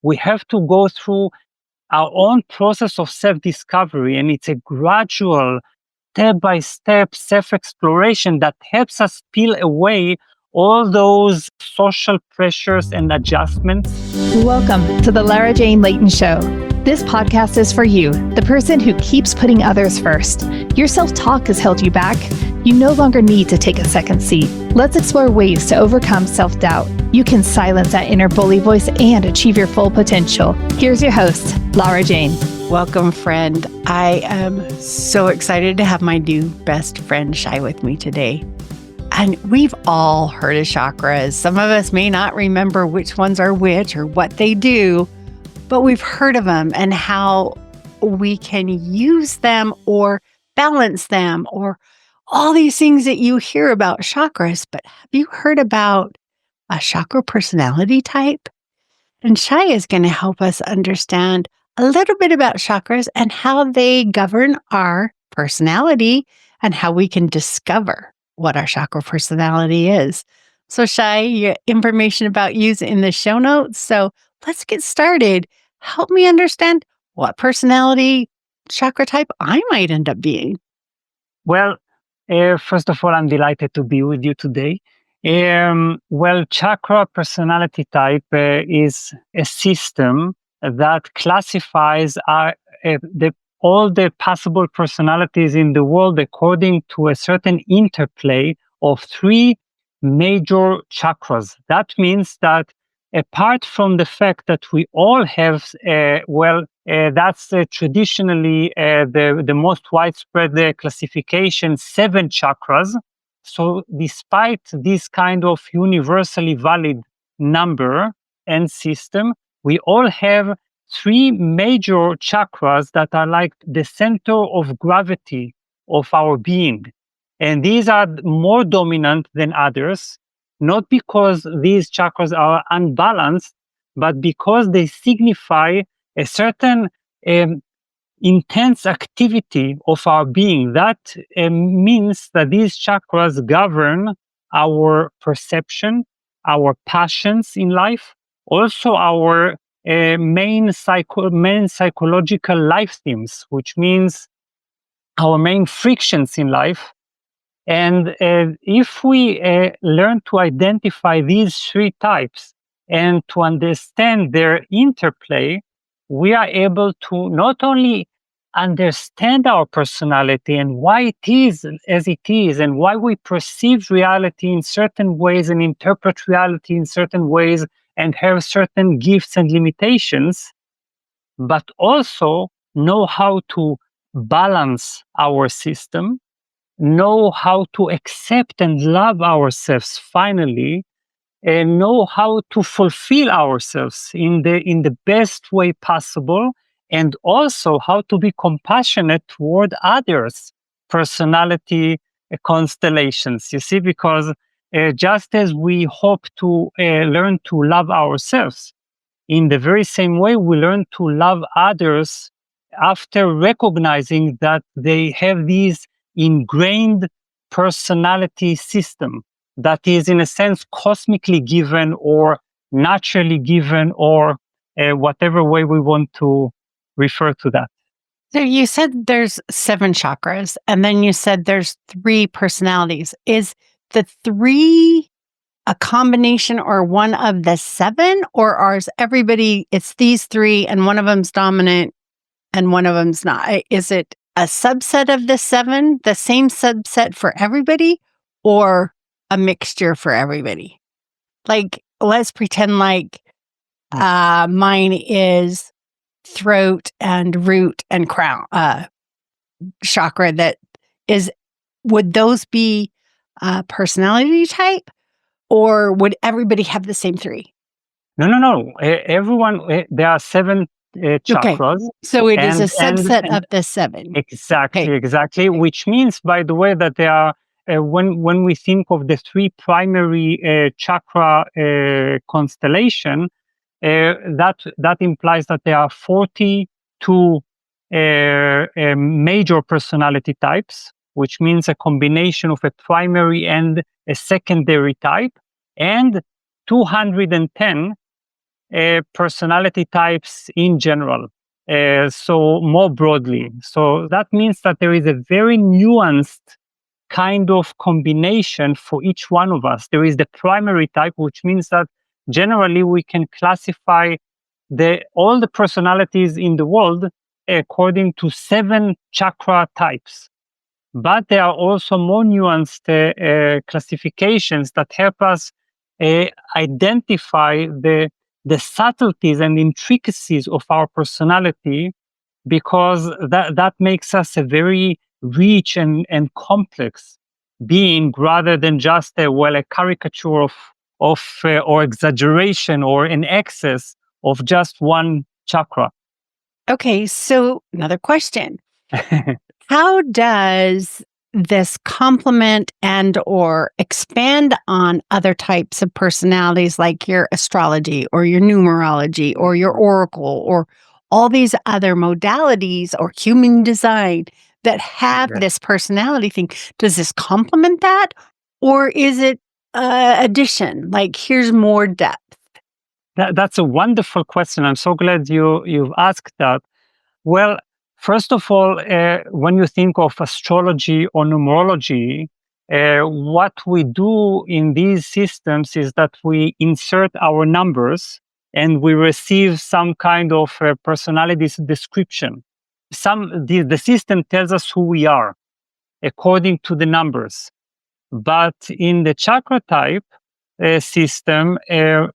we have to go through our own process of self-discovery, and it's a gradual, step-by-step self-exploration that helps us peel away all those social pressures and adjustments. Welcome to the Lara Jane Layton Show. This podcast is for you, the person who keeps putting others first. Your self-talk has held you back. You no longer need to take a second seat. Let's explore ways to overcome self-doubt. You can silence that inner bully voice and achieve your full potential. Here's your host, Lara Jane. Welcome, friend. I am so excited to have my new best friend, Shai, with me today. And we've all heard of chakras. Some of us may not remember which ones are which or what they do, but we've heard of them and how we can use them or balance them or all these things that you hear about chakras. But have you heard about a chakra personality type? And Shai is going to help us understand a little bit about chakras and how they govern our personality and how we can discover what our chakra personality is. So Shai, your information about you is in the show notes. So let's get started. Help me understand what personality chakra type I might end up being. Well, first of all, I'm delighted to be with you today. Chakra personality type is a system that classifies all the possible personalities in the world according to a certain interplay of three major chakras. That means that apart from the fact that we all have, that's traditionally the most widespread classification, 7 chakras. So despite this kind of universally valid number and system, we all have 3 major chakras that are like the center of gravity of our being. And these are more dominant than others, not because these chakras are unbalanced, but because they signify a certain intense activity of our being. That means that these chakras govern our perception, our passions in life, also our main psychological life themes, which means our main frictions in life. And if we learn to identify these 3 types and to understand their interplay, we are able to not only understand our personality and why it is as it is and why we perceive reality in certain ways and interpret reality in certain ways and have certain gifts and limitations, but also know how to balance our system, know how to accept and love ourselves finally, and know how to fulfill ourselves in the best way possible, and also how to be compassionate toward others' personality constellations. You see, because just as we hope to learn to love ourselves, in the very same way we learn to love others after recognizing that they have these ingrained personality system that is in a sense cosmically given or naturally given or whatever way we want to refer to that. So you said there's 7 chakras, and then you said there's 3 personalities. Is the 3 a combination or one of the 7, or is everybody, it's these 3 and one of them's dominant and one of them's not? Is it a subset of the 7, the same subset for everybody, or a mixture for everybody? Like, let's pretend like mine is throat and root and crown chakra. That is, would those be personality type, or would everybody have the same 3? No. Everyone, there are 7 chakras. Okay. So it is a subset of the 7. Exactly. Which means, by the way, that there are, when we think of the 3 primary chakra constellation, that implies that there are 42 major personality types, which means a combination of a primary and a secondary type, and 210 personality types in general. So more broadly. So that means that there is a very nuanced kind of combination for each one of us. There is the primary type, which means that generally we can classify all the personalities in the world according to 7 chakra types. But there are also more nuanced classifications that help us identify the subtleties and intricacies of our personality, because that makes us a very rich and complex being, rather than just a caricature of or exaggeration or an excess of just one chakra. Okay, so another question. How does this complement and or expand on other types of personalities like your astrology or your numerology or your oracle or all these other modalities or human design that have Yes. this personality thing? Does this complement that, or is it addition? Like, here's more depth. That's a wonderful question. I'm so glad you've asked that. Well, first of all, when you think of astrology or numerology, what we do in these systems is that we insert our numbers and we receive some kind of personality description. The system tells us who we are according to the numbers. But in the chakra type system,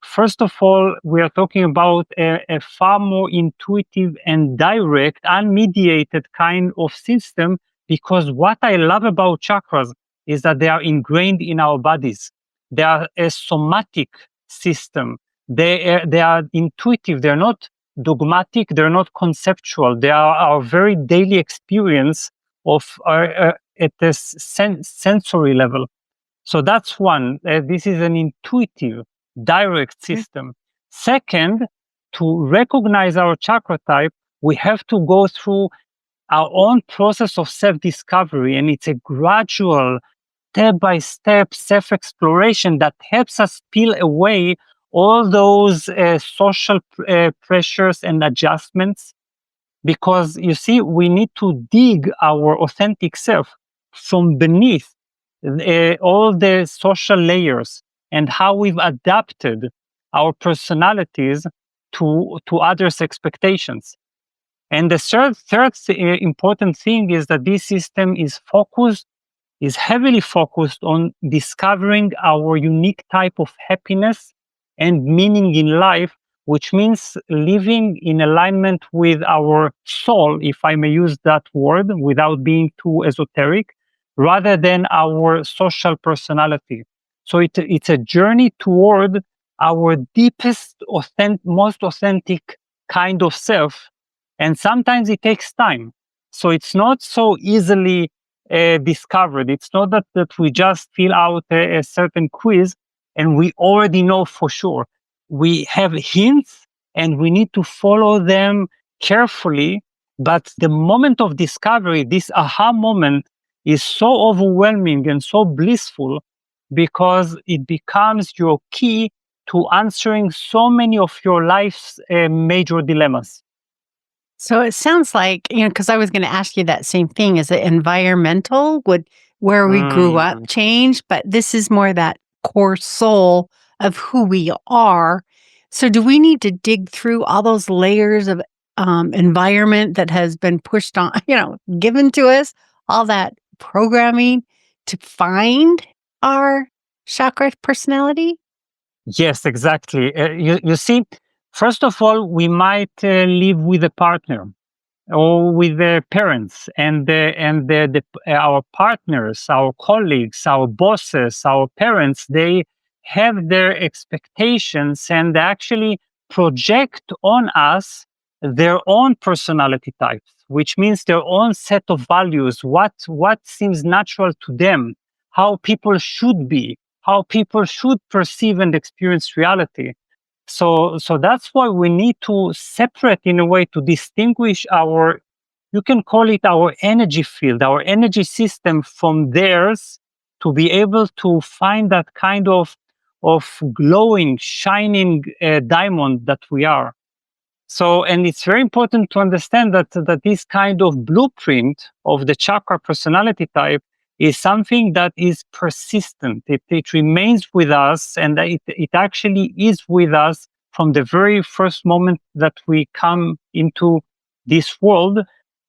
first of all, we are talking about a far more intuitive and direct, unmediated kind of system. Because what I love about chakras is that they are ingrained in our bodies. They are a somatic system. They are intuitive. They're not dogmatic. They're not conceptual. They are our very daily experience of at the sensory level. So that's one. This is an intuitive, direct system. Second, to recognize our chakra type, we have to go through our own process of self-discovery, and it's a gradual, step-by-step self-exploration that helps us peel away all those social pressures and adjustments. Because you see, we need to dig our authentic self from beneath all the social layers and how we've adapted our personalities to others' expectations. And the third important thing is that this system is heavily focused on discovering our unique type of happiness and meaning in life, which means living in alignment with our soul, if I may use that word without being too esoteric, rather than our social personality. So it's a journey toward our deepest, most authentic kind of self. And sometimes it takes time. So it's not so easily discovered. It's not that we just fill out a certain quiz and we already know for sure. We have hints and we need to follow them carefully. But the moment of discovery, this aha moment, is so overwhelming and so blissful, because it becomes your key to answering so many of your life's major dilemmas. So it sounds like, because I was going to ask you that same thing. Is it environmental? Would where we grew up Mm. change? But this is more that core soul of who we are. So do we need to dig through all those layers of environment that has been pushed on, given to us, all that programming to find our chakra personality? Yes, exactly. You see, first of all, we might live with a partner or with the parents, and our partners, our colleagues, our bosses, our parents. They have their expectations, and they actually project on us their own personality types, which means their own set of values. What seems natural to them, how people should be, how people should perceive and experience reality. So that's why we need to separate, in a way, to distinguish our, you can call it our energy field, our energy system from theirs, to be able to find that kind of glowing, shining diamond that we are. So, and it's very important to understand that this kind of blueprint of the chakra personality type is something that is persistent. It remains with us, and it actually is with us from the very first moment that we come into this world.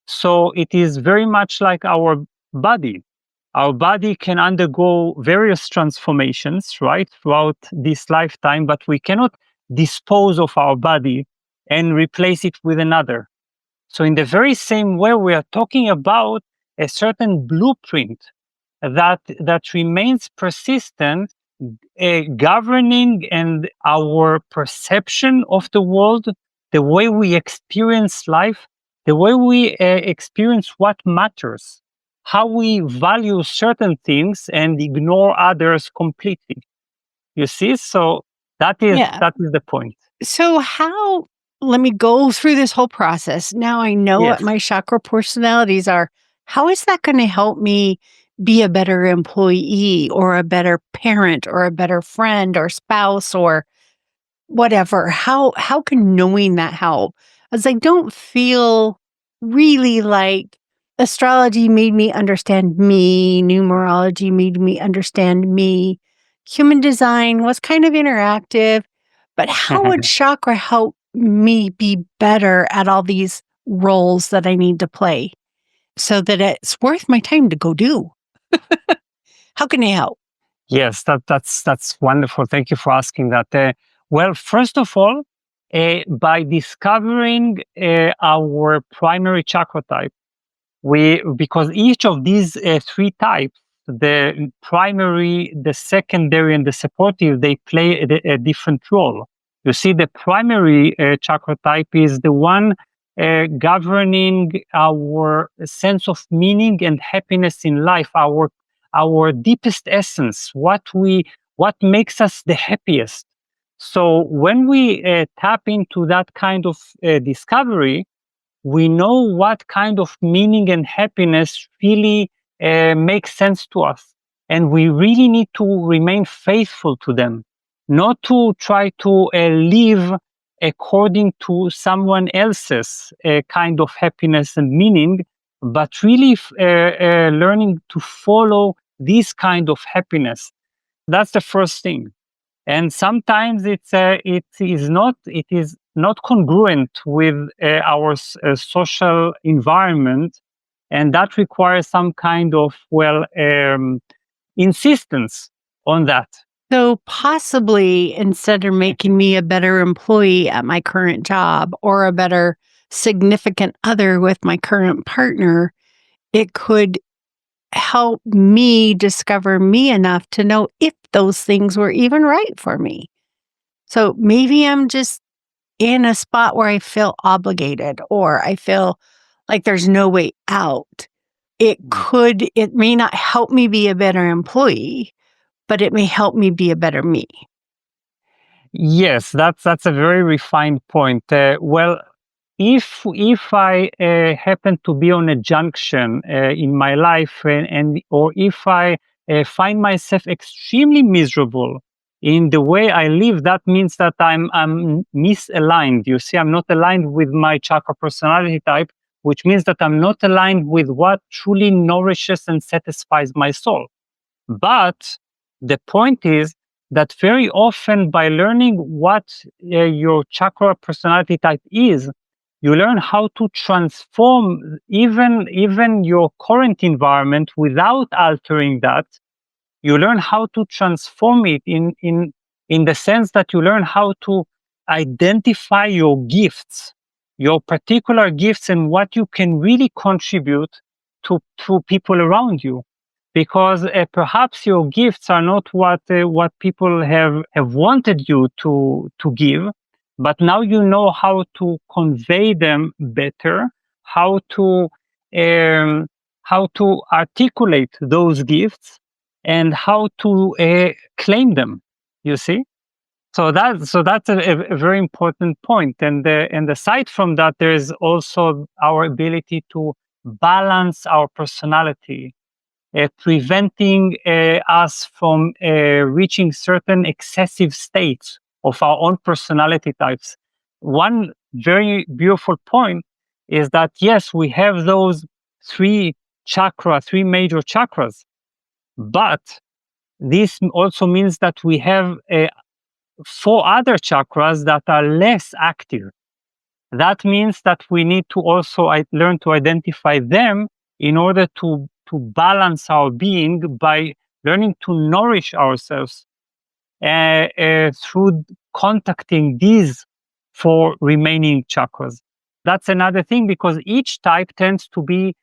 So it is very much like our body. Our body can undergo various transformations, right, throughout this lifetime, but we cannot dispose of our body and replace it with another. So, in the very same way, we are talking about a certain blueprint that remains persistent, governing and our perception of the world, the way we experience life, the way we experience what matters, how we value certain things and ignore others completely. You see, so Yeah. that is the point. So, how, let me go through this whole process. Now I know what Yes. my chakra personalities are. How is that going to help me be a better employee or a better parent or a better friend or spouse or whatever? How can knowing that help? As I don't feel really like astrology made me understand me, numerology made me understand me. Human design was kind of interactive, but how would chakra help me be better at all these roles that I need to play so that it's worth my time to go do? How can I help? Yes, that's wonderful. Thank you for asking that. Well, first of all, by discovering our primary chakra type, we because each of these three types, the primary, the secondary, and the supportive, they play a different role. You see, the primary chakra type is the one governing our sense of meaning and happiness in life, our deepest essence, what makes us the happiest. So when we tap into that kind of discovery, we know what kind of meaning and happiness really makes sense to us. And we really need to remain faithful to them, not to try to live according to someone else's kind of happiness and meaning, but really learning to follow this kind of happiness. That's the first thing. And sometimes it is not congruent with our social environment, and that requires some kind of insistence on that. So possibly instead of making me a better employee at my current job or a better significant other with my current partner, it could help me discover me enough to know if those things were even right for me. So maybe I'm just in a spot where I feel obligated or I feel like there's no way out. It may not help me be a better employee, but it may help me be a better me. Yes, that's a very refined point. Well, if I happen to be on a junction in my life, and or if I find myself extremely miserable in the way I live, that means that I'm misaligned. You see, I'm not aligned with my chakra personality type, which means that I'm not aligned with what truly nourishes and satisfies my soul. But the point is that very often, by learning what your chakra personality type is, you learn how to transform even your current environment without altering that. You learn how to transform it in the sense that you learn how to identify your gifts, your particular gifts, and what you can really contribute to people around you, because perhaps your gifts are not what people have wanted you to give, but now you know how to convey them better, how to um, how to articulate those gifts, and how to claim them. You see, so that's a very important point. And aside from that, there is also our ability to balance our personality, preventing us from reaching certain excessive states of our own personality types. One very beautiful point is that, yes, we have those three major chakras, but this also means that we have four other chakras that are less active. That means that we need to also learn to identify them in order to balance our being by learning to nourish ourselves through contacting these four remaining chakras. That's another thing, because each type tends to be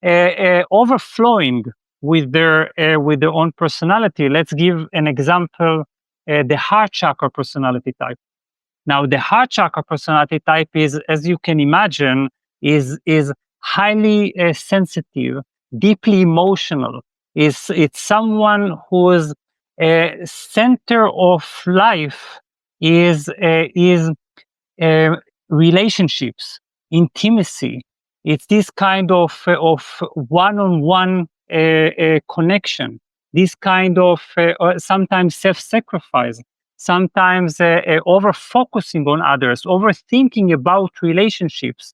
overflowing with their own personality. Let's give an example: the heart chakra personality type. Now, the heart chakra personality type is, as you can imagine, is highly sensitive, deeply emotional. It's someone whose center of life is relationships, intimacy. It's this kind of one-on-one connection. This kind of sometimes self-sacrifice, sometimes over focusing on others, overthinking about relationships.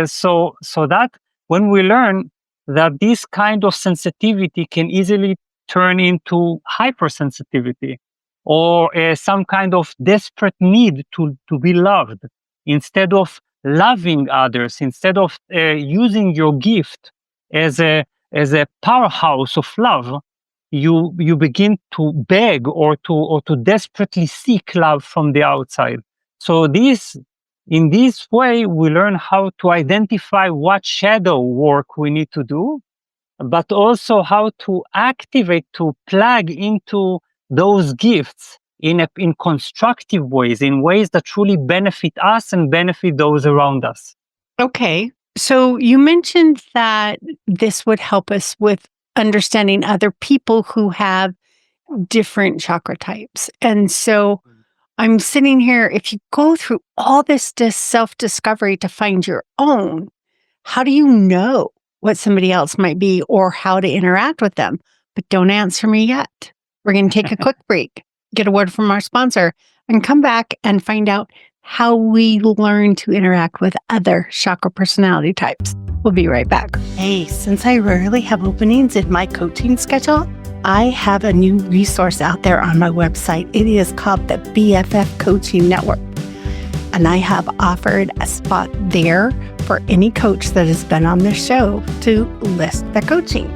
So that when we learn that this kind of sensitivity can easily turn into hypersensitivity, or some kind of desperate need to be loved, instead of loving others, instead of using your gift as a powerhouse of love, you begin to beg or to desperately seek love from the outside. So in this way, we learn how to identify what shadow work we need to do, but also how to activate, to plug into those gifts in constructive ways, in ways that truly benefit us and benefit those around us. Okay. So you mentioned that this would help us with understanding other people who have different chakra types. And so I'm sitting here, if you go through all this self-discovery to find your own, how do you know what somebody else might be or how to interact with them? But don't answer me yet. We're going to take a quick break, get a word from our sponsor, and come back and find out how we learn to interact with other chakra personality types. We'll be right back. Hey, since I rarely have openings in my coaching schedule, I have a new resource out there on my website. It is called the BFF Coaching Network. And I have offered a spot there for any coach that has been on this show to list their coaching.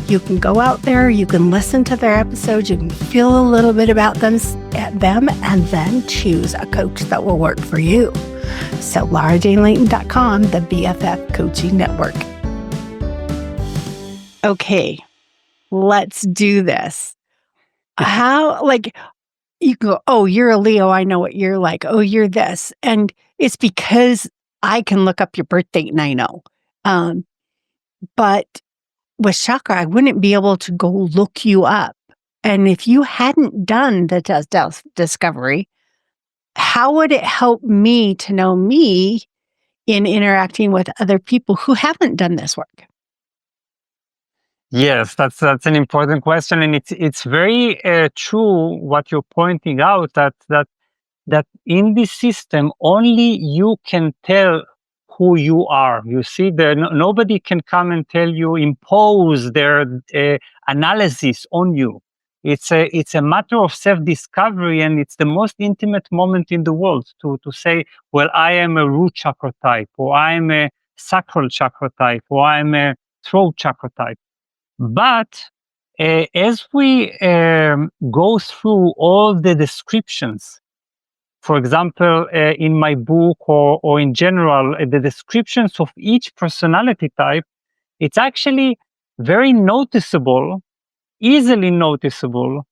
You can go out there, you can listen to their episodes, you can feel a little bit about them, and then choose a coach that will work for you. So LaraJaneLayton.com, the BFF Coaching Network. Okay, let's do this. How, you can go, oh, you're a Leo, I know what you're like. Oh, you're this. And it's because I can look up your birth date and I know. But with chakra, I wouldn't be able to go look you up. And if you hadn't done the discovery, how would it help me to know me in interacting with other people who haven't done this work? Yes, that's an important question, and it's very true what you're pointing out, that in this system only you can tell who you are. You see, nobody can come and tell you, impose their analysis on you. It's a matter of self-discovery, and it's the most intimate moment in the world to say, well, I am a root chakra type, or I am a sacral chakra type, or I am a throat chakra type. But as we go through all the descriptions, for example, in my book or in general, the descriptions of each personality type, it's actually very noticeable, easily noticeable,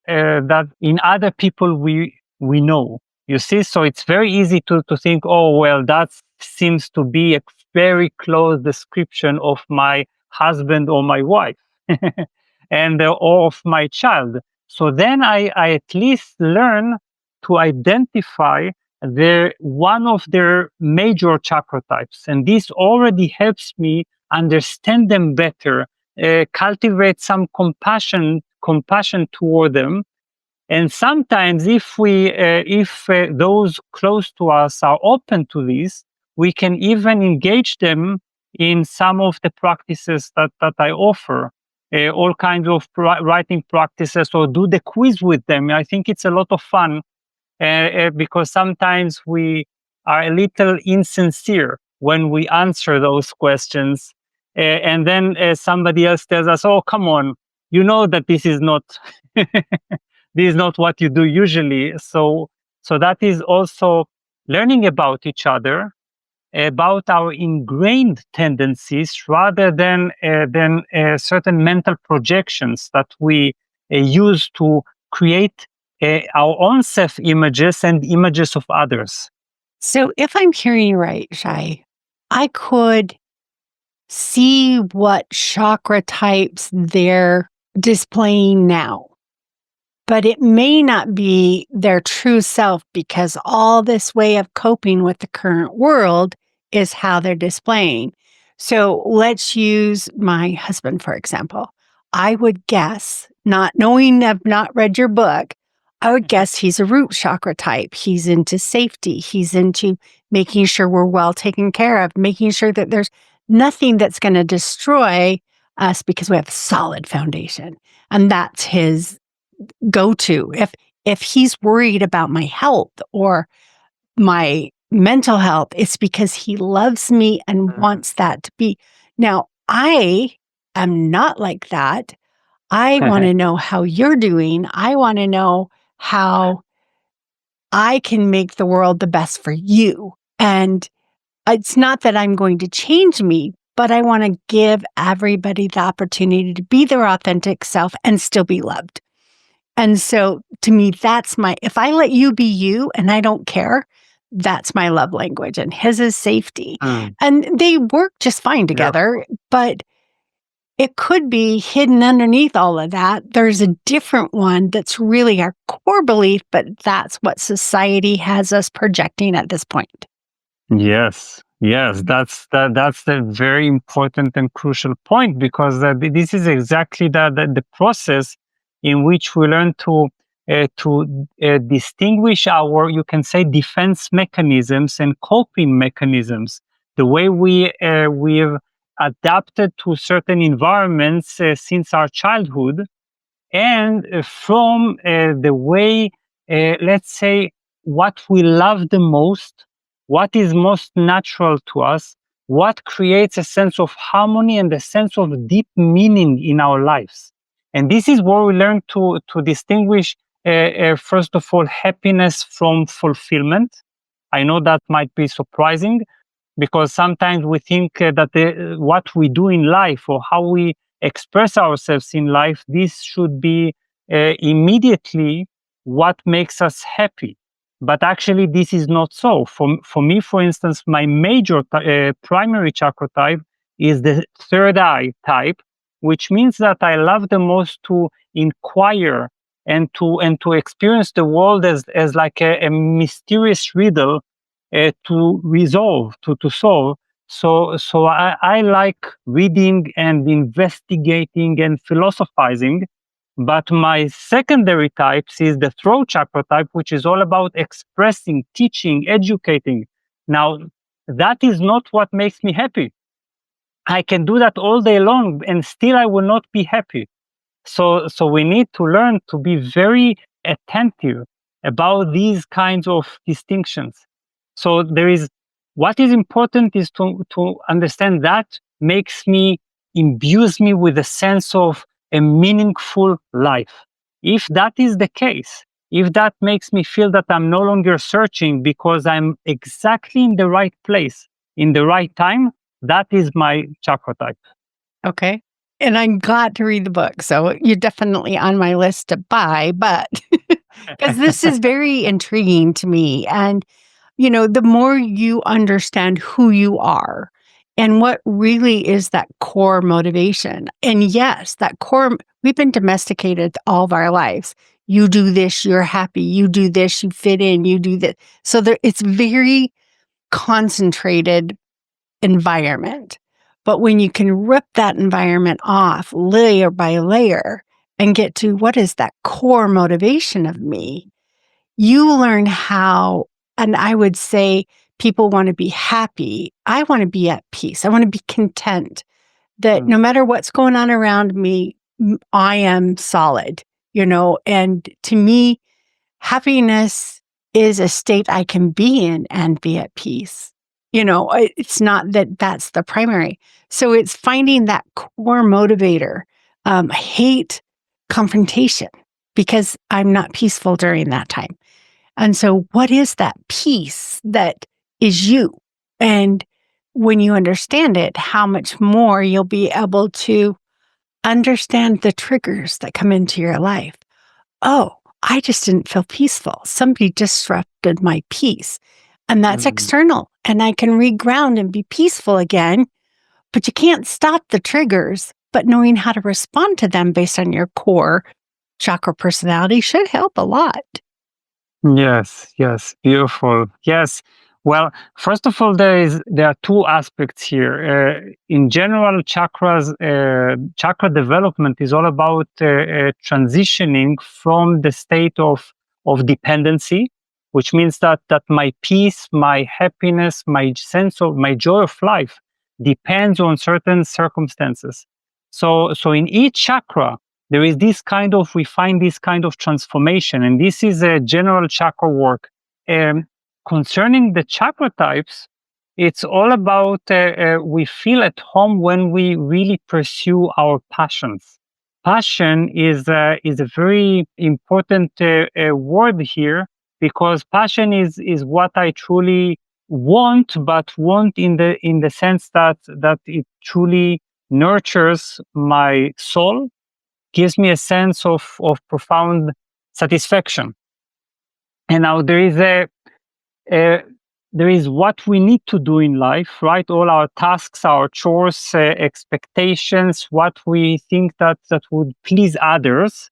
that in other people we know. You see, so it's very easy to think, oh, well, that seems to be a very close description of my husband or my wife, and or of my child. So then I at least learn to identify one of their major chakra types, and this already helps me understand them better cultivate some compassion toward them. And sometimes, if those close to us are open to this, we can even engage them in some of the practices that I offer, all kinds of writing practices, or do the quiz with them. I think it's a lot of fun, because sometimes we are a little insincere when we answer those questions, and then somebody else tells us, "Oh, come on, you know that this is not." This is not what you do usually. So that is also learning about each other, about our ingrained tendencies, rather than certain mental projections that we use to create our own self images and images of others. So if I'm hearing you right, Shai, I could see what chakra types they're displaying now, but it may not be their true self because all this way of coping with the current world is how they're displaying. So let's use my husband, for example. I would guess, not knowing I've not read your book, I would guess he's a root chakra type. He's into safety. He's into making sure we're well taken care of, making sure that there's nothing that's going to destroy us because we have a solid foundation. And that's his go-to. If he's worried about my health or my mental health, it's because he loves me and wants that to be. Now, I am not like that. I want to know how you're doing. I want to know how I can make the world the best for you. And it's not that I'm going to change me, but I want to give everybody the opportunity to be their authentic self and still be loved. And so to me, that's if I let you be you and I don't care, that's my love language. And his is safety. And they work just fine together, but it could be hidden underneath all of that. There's a different one that's really our core belief, but that's what society has us projecting at this point. Yes, that's the very important and crucial point, because this is exactly the process in which we learn to distinguish our, you can say, defense mechanisms and coping mechanisms. The way we've adapted to certain environments since our childhood, and from the way, let's say, what we love the most, what is most natural to us, what creates a sense of harmony and a sense of deep meaning in our lives. And this is where we learn to distinguish, first of all, happiness from fulfillment. I know that might be surprising, because sometimes we think that what we do in life, or how we express ourselves in life, this should be immediately what makes us happy. But actually, this is not so. For me, for instance, my major primary chakra type is the third eye type, which means that I love the most to inquire and to experience the world as like a mysterious riddle, to resolve, to solve. So I like reading and investigating and philosophizing. But my secondary types is the throat chakra type, which is all about expressing, teaching, educating. Now, that is not what makes me happy. I can do that all day long and still I will not be happy. So we need to learn to be very attentive about these kinds of distinctions. So what is important is to understand that imbues me with a sense of a meaningful life. If that is the case, if that makes me feel that I'm no longer searching because I'm exactly in the right place, in the right time, that is my chakra type. Okay. And I'm glad to read the book. So you're definitely on my list to buy, but because this is very intriguing to me. And, the more you understand who you are and what really is that core motivation. And yes, that core, we've been domesticated all of our lives. You do this, you're happy. You do this, you fit in, you do this. So it's very concentrated environment. But when you can rip that environment off layer by layer and get to what is that core motivation of me, you learn how, and I would say people want to be happy. I want to be at peace. I want to be content that no matter what's going on around me, I am solid, and to me, happiness is a state I can be in and be at peace. It's not that that's the primary. So it's finding that core motivator. I hate confrontation because I'm not peaceful during that time. And so what is that peace that is you? And when you understand it, how much more you'll be able to understand the triggers that come into your life. Oh, I just didn't feel peaceful. Somebody disrupted my peace. And that's external. And I can reground and be peaceful again. But you can't stop the triggers. But knowing how to respond to them based on your core chakra personality should help a lot. Yes, beautiful. Yes. Well, first of all, there are two aspects here. In general, chakra development is all about transitioning from the state of dependency, which means that my peace, my happiness, my sense of my joy of life depends on certain circumstances. So in each chakra, there is we find this kind of transformation, and this is a general chakra work. Concerning the chakra types, it's all about we feel at home when we really pursue our passions. Passion is a very important word here, because passion is what I truly want, but want in the sense that it truly nurtures my soul, gives me a sense of profound satisfaction. And now there is what we need to do in life, right? All our tasks, our chores, expectations, what we think that would please others.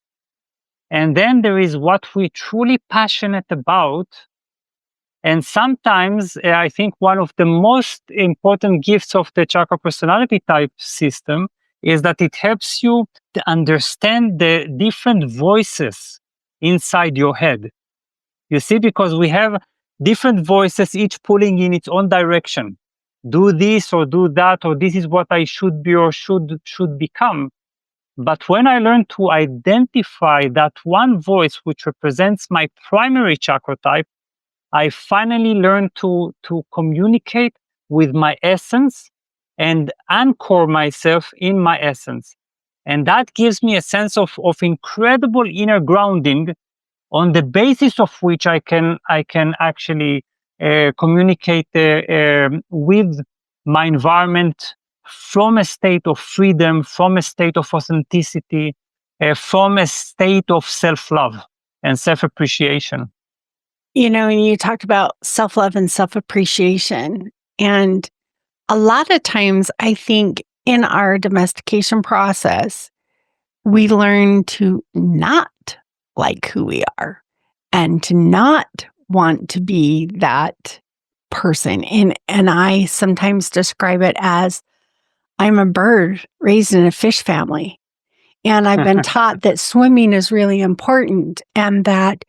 And then there is what we're truly passionate about. And sometimes I think one of the most important gifts of the chakra personality type system is that it helps you to understand the different voices inside your head. You see, because we have different voices, each pulling in its own direction. Do this or do that, or this is what I should be or should become. But when I learn to identify that one voice which represents my primary chakra type, I finally learned to communicate with my essence and anchor myself in my essence. And that gives me a sense of incredible inner grounding, on the basis of which I can actually communicate with my environment from a state of freedom, from a state of authenticity, from a state of self-love and self-appreciation. And you talked about self-love and self-appreciation. And a lot of times, I think in our domestication process, we learn to not like who we are and to not want to be that person. And I sometimes describe it as I'm a bird raised in a fish family. And I've been taught that swimming is really important and that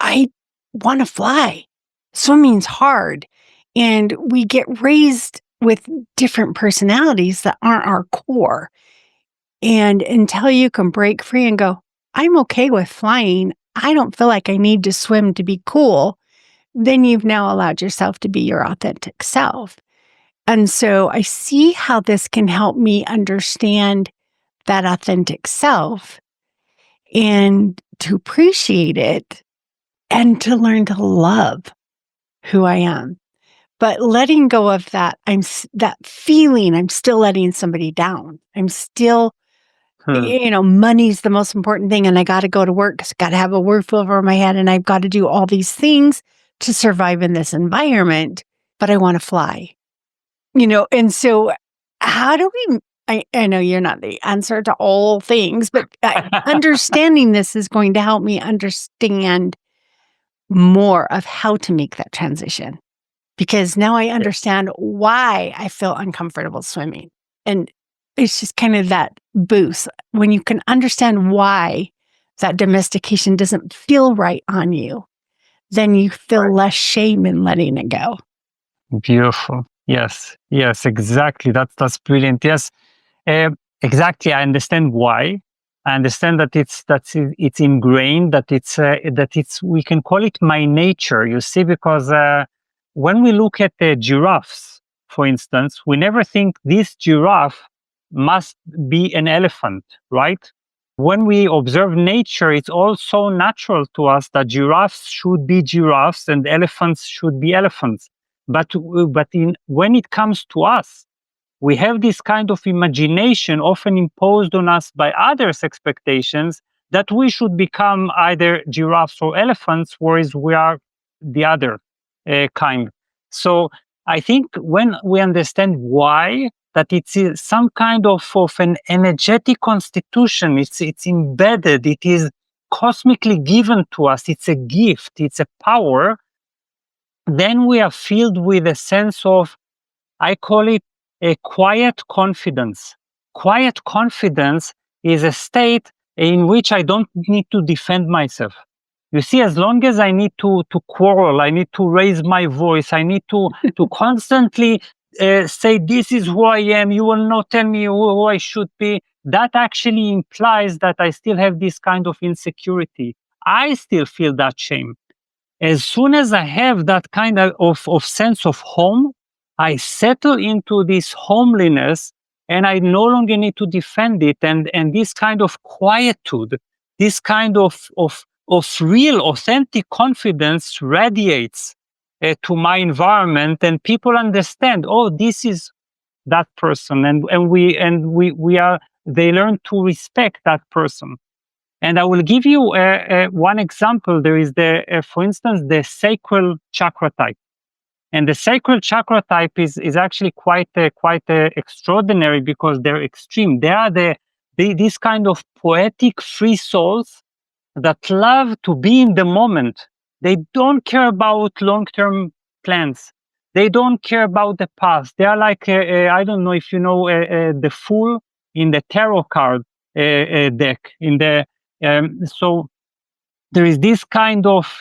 I want to fly. Swimming's hard. And we get raised with different personalities that aren't our core. And until you can break free and go, I'm okay with flying, I don't feel like I need to swim to be cool, then you've now allowed yourself to be your authentic self. And so I see how this can help me understand that authentic self and to appreciate it and to learn to love who I am. But letting go of that, that feeling, I'm still letting somebody down. I'm still, money's the most important thing. And I got to go to work because I got to have a roof over my head. And I've got to do all these things to survive in this environment. But I want to fly, And so how do we, I know you're not the answer to all things, but understanding this is going to help me understand more of how to make that transition. Because now I understand why I feel uncomfortable swimming. And it's just kind of that boost when you can understand why that domestication doesn't feel right on you, then you feel less shame in letting it go. Beautiful. Yes. Yes. Exactly. That's brilliant. Yes. Uh, exactly. I understand why. I understand that it's ingrained. That it's we can call it my nature. You see, because when we look at the giraffes, for instance, we never think this giraffe must be an elephant, right? When we observe nature, it's also natural to us that giraffes should be giraffes and elephants should be elephants. But when it comes to us, we have this kind of imagination often imposed on us by others' expectations that we should become either giraffes or elephants, whereas we are the other kind. So I think when we understand why, that it's some kind of an energetic constitution, it's embedded, it is cosmically given to us, it's a gift, it's a power, then we are filled with a sense of, I call it a quiet confidence. Quiet confidence is a state in which I don't need to defend myself. You see, as long as I need to quarrel, I need to raise my voice, I need to constantly say, this is who I am, you will not tell me who I should be, that actually implies that I still have this kind of insecurity. I still feel that shame. As soon as I have that kind of sense of home, I settle into this homeliness and I no longer need to defend it. And this kind of quietude, this kind of real, authentic confidence radiates to my environment, and people understand, oh, this is that person. And we are, they learn to respect that person. And I will give you one example. There is for instance, the sacral chakra type. And the sacral chakra type is actually quite extraordinary because they're extreme. They are these kind of poetic free souls that love to be in the moment. They don't care about long-term plans. They don't care about the past. They are like, I don't know if you know the Fool in the tarot card deck. So there is this kind of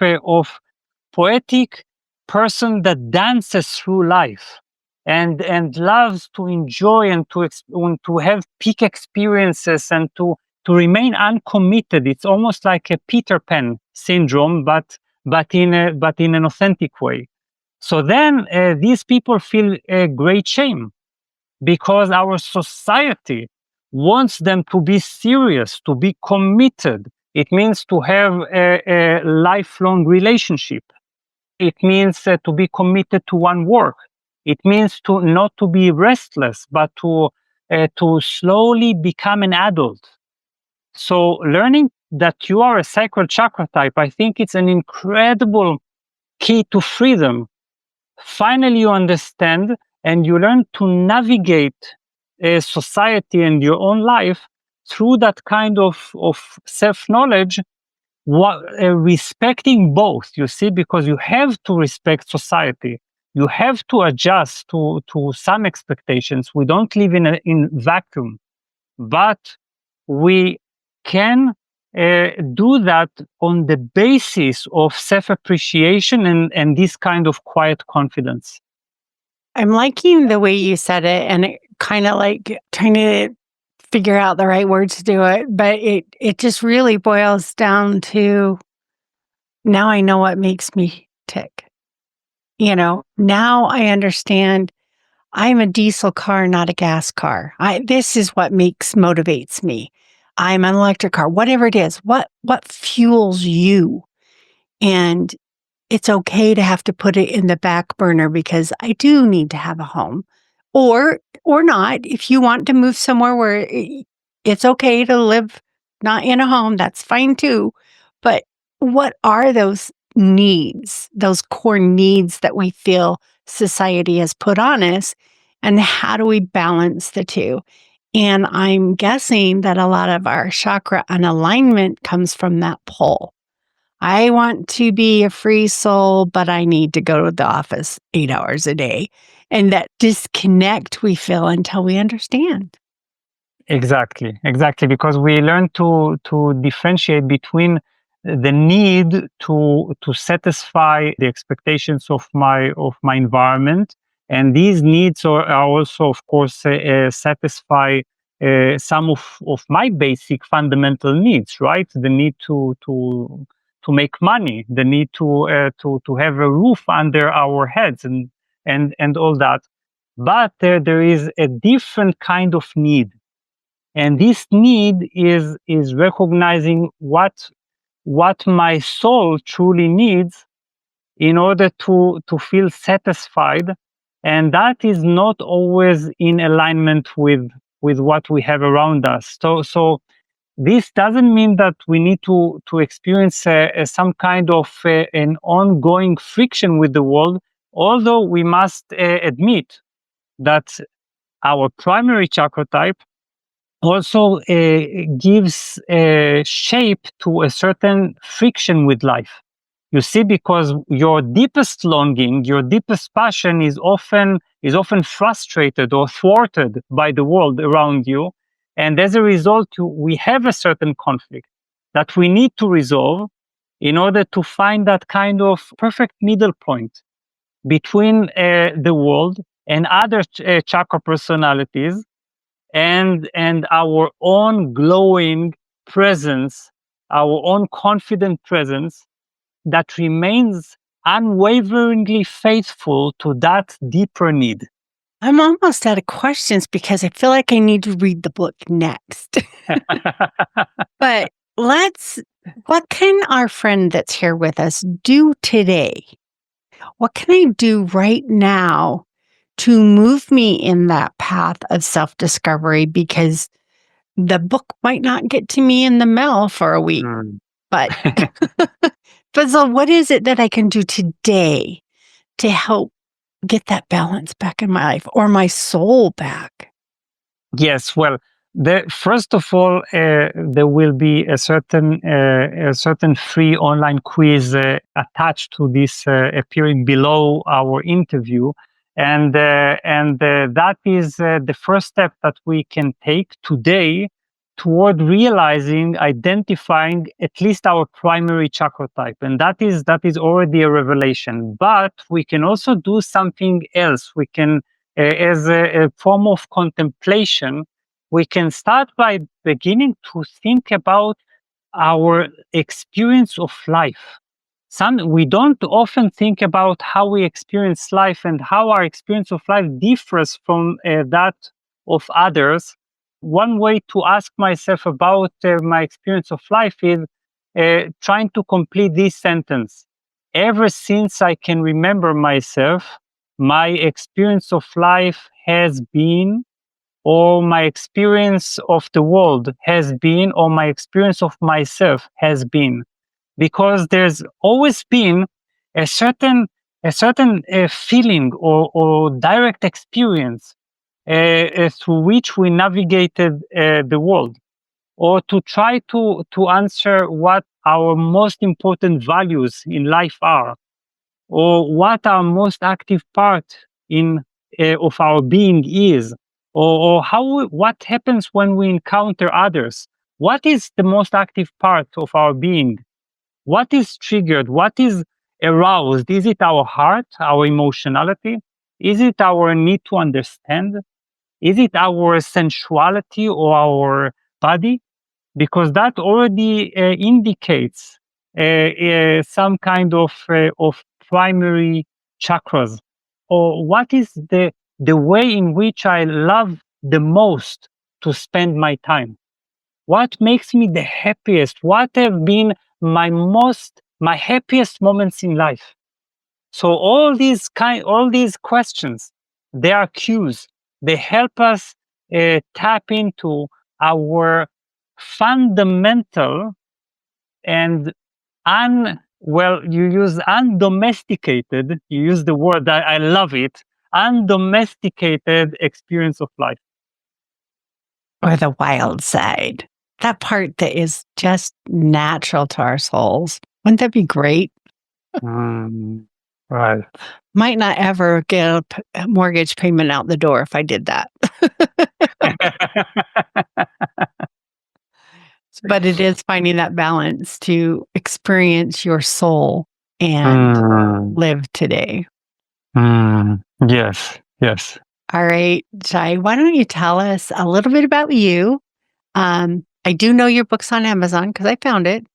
poetic person that dances through life and loves to enjoy and to have peak experiences and to remain uncommitted. It's almost like a Peter Pan syndrome, but in an authentic way. So then these people feel a great shame because our society wants them to be serious, to be committed. It means to have a lifelong relationship. It means to be committed to one work. It means to not to be restless, but to slowly become an adult. So learning that you are a sacral chakra type, I think it's an incredible key to freedom. Finally, you understand and you learn to navigate society and your own life through that kind of self-knowledge, respecting both, you see, because you have to respect society. You have to adjust to some expectations. We don't live in vacuum, but we can do that on the basis of self-appreciation and this kind of quiet confidence. I'm liking the way you said it, and it kind of like trying to figure out the right words to do it, but it just really boils down to, now I know what makes me tick. Now I understand I'm a diesel car, not a gas car. This is what motivates me. I'm an electric car, whatever it is. What fuels you? And it's okay to have to put it in the back burner because I do need to have a home, or not. If you want to move somewhere where it's okay to live not in a home, that's fine too. But what are those needs, those core needs that we feel society has put on us, and how do we balance the two? And I'm guessing that a lot of our chakra unalignment comes from that pull. I want to be a free soul, but I need to go to the office 8 hours a day. and that disconnect we feel until we understand. Exactly, because we learn to differentiate between the need to satisfy the expectations of my environment, and these needs are also, of course, satisfy some of my basic fundamental needs, right? The need to make money, the need to have a roof under our heads, and all that. But there is a different kind of need, and this need is recognizing what my soul truly needs in order to feel satisfied, and that is not always in alignment with what we have around us. So this doesn't mean that we need to experience some kind of an ongoing friction with the world, although we must admit that our primary chakra type also gives shape to a certain friction with life. You see, because your deepest longing, your deepest passion is often frustrated or thwarted by the world around you, and as a result, we have a certain conflict that we need to resolve in order to find that kind of perfect middle point between the world and other chakra personalities, and our own glowing presence, our own confident presence that remains unwaveringly faithful to that deeper need. I'm almost out of questions because I feel like I need to read the book next. But what can our friend that's here with us do today? What can I do right now to move me in that path of self-discovery? Because the book might not get to me in the mail for a week, Mm. but so what is it that I can do today to help get that balance back in my life or my soul back? Yes, well, first of all, there will be a certain free online quiz attached to this, appearing below our interview, and that is the first step that we can take today toward realizing, identifying at least our primary chakra type, and that is already a revelation. But we can also do something else. We can as a form of contemplation, we can start by beginning to think about our experience of life. We don't often think about how we experience life and how our experience of life differs from that of others. One way to ask myself about my experience of life is trying to complete this sentence. Ever since I can remember myself, my experience of life has been, or my experience of the world has been, or my experience of myself has been, because there's always been a certain feeling or direct experience through which we navigated the world, or to try to answer what our most important values in life are, or what our most active part in of our being is, or what happens when we encounter others. What is the most active part of our being? What is triggered? What is aroused? Is it our heart, our emotionality? Is it our need to understand? Is it our sensuality or our body? Because that already indicates some kind of primary chakras. Or what is the way in which I love the most to spend my time? What makes me the happiest? What have been my happiest moments in life? So all these questions, they are cues. They help us tap into our fundamental and you use undomesticated. You use the word, I love it. Undomesticated experience of life. Or the wild side, that part that is just natural to our souls. Wouldn't that be great? Mm. Right. Might not ever get a mortgage payment out the door if I did that. But it is finding that balance to experience your soul and live today. Yes. Yes. All right, Shai, why don't you tell us a little bit about you? I do know your book's on Amazon because I found it.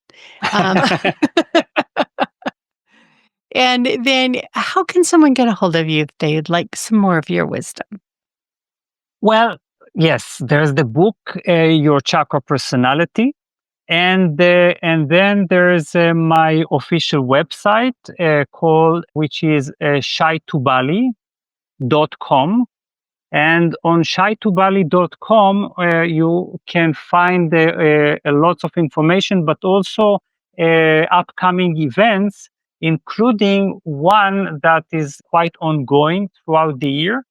And then how can someone get a hold of you if they'd like some more of your wisdom? Well, yes, there's the book, Your Chakra Personality. And then there's my official website which is shaitubali.com. And on shaitubali.com, you can find lots of information, but also upcoming events, including one that is quite ongoing throughout the year,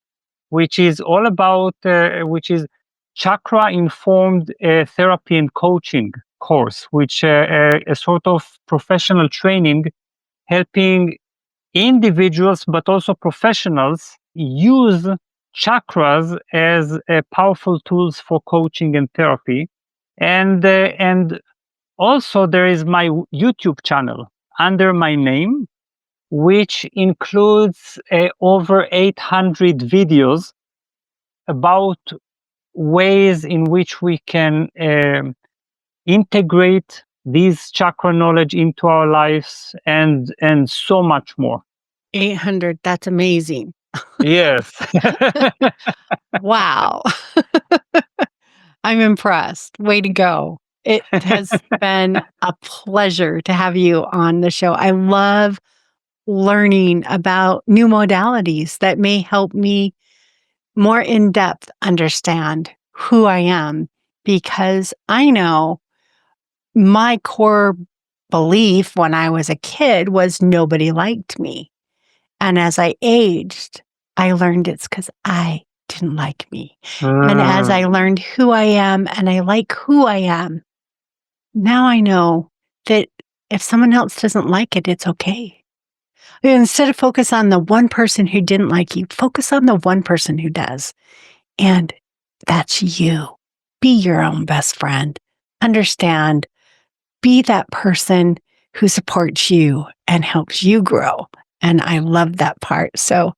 which is all about, which is chakra informed therapy and coaching course, which a sort of professional training helping individuals, but also professionals use chakras as powerful tools for coaching and therapy. And also there is my YouTube channel under my name, which includes over 800 videos about ways in which we can integrate these chakra knowledge into our lives and so much more. 800, that's amazing. Yes. Wow. I'm impressed. Way to go. It has been a pleasure to have you on the show. I love learning about new modalities that may help me more in depth understand who I am, because I know my core belief when I was a kid was nobody liked me. And as I aged, I learned it's because I didn't like me. And as I learned who I am and I like who I am, now I know that if someone else doesn't like it, it's okay. Instead of focus on the one person who didn't like you, focus on the one person who does. And that's you. Be your own best friend. Understand. Be that person who supports you and helps you grow. And I love that part. So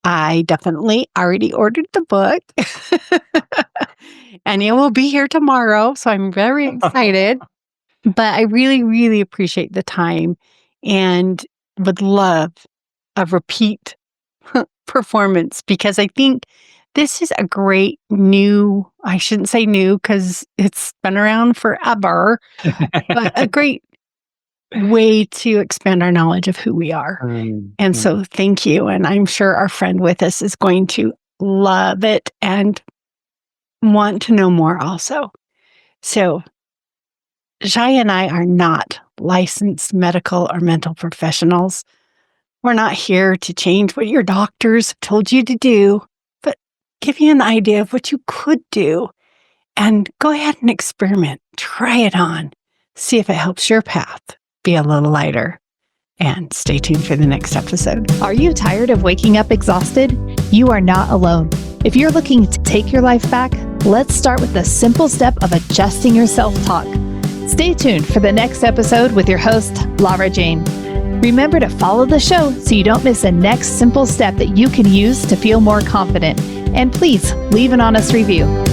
I definitely already ordered the book. And it will be here tomorrow. So I'm very excited. But I really, really appreciate the time and would love a repeat performance, because I think this is a great new, I shouldn't say new because it's been around forever, but a great way to expand our knowledge of who we are. And so thank you. And I'm sure our friend with us is going to love it and want to know more also. So Shai and I are not licensed medical or mental professionals. We're not here to change what your doctors told you to do, but give you an idea of what you could do. And go ahead and experiment. Try it on. See if it helps your path be a little lighter. And stay tuned for the next episode. Are you tired of waking up exhausted? You are not alone. If you're looking to take your life back, let's start with the simple step of adjusting your self-talk. Stay tuned for the next episode with your host, Lara Jane. Remember to follow the show so you don't miss the next simple step that you can use to feel more confident. And please leave an honest review.